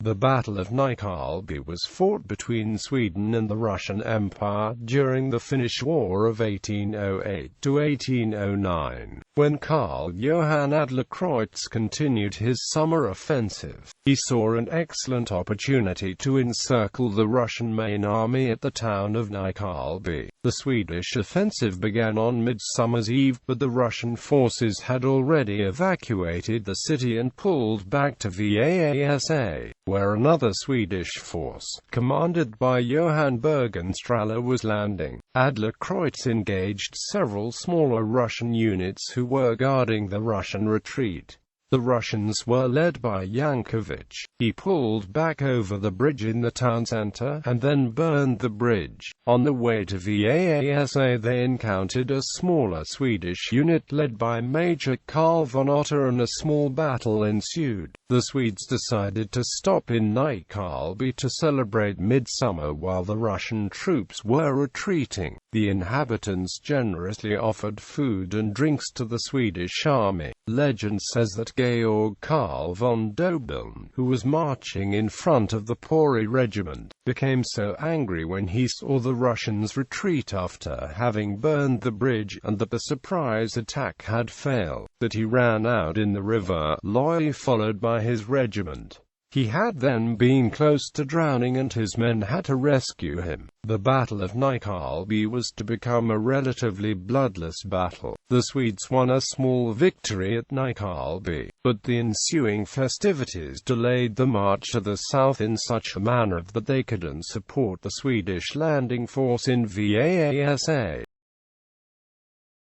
The Battle of Nykarleby was fought between Sweden and the Russian Empire during the Finnish War of 1808 to 1809, when Carl Johan Adlercreutz continued his summer offensive. He saw an excellent opportunity to encircle the Russian main army at the town of Nykarleby. The Swedish offensive began on Midsummer's Eve, but the Russian forces had already evacuated the city and pulled back to Vaasa, where another Swedish force, commanded by Johan Bergenstråhle, was landing. Adlercreutz engaged several smaller Russian units who were guarding the Russian retreat. The Russians were led by Yankovich. He pulled back over the bridge in the town center, and then burned the bridge. On the way to Vaasa they encountered a smaller Swedish unit led by Major Carl von Otter, and a small battle ensued. The Swedes decided to stop in Nykarleby to celebrate Midsummer while the Russian troops were retreating. The inhabitants generously offered food and drinks to the Swedish army. Legend says that Georg Karl von Dobeln, who was marching in front of the Pori regiment, became so angry when he saw the Russians retreat after having burned the bridge, and that the surprise attack had failed, that he ran out in the river Loi followed by his regiment. He had then been close to drowning and his men had to rescue him. The Battle of Nykarleby was to become a relatively bloodless battle. The Swedes won a small victory at Nykarleby, but the ensuing festivities delayed the march to the south in such a manner that they couldn't support the Swedish landing force in Vaasa.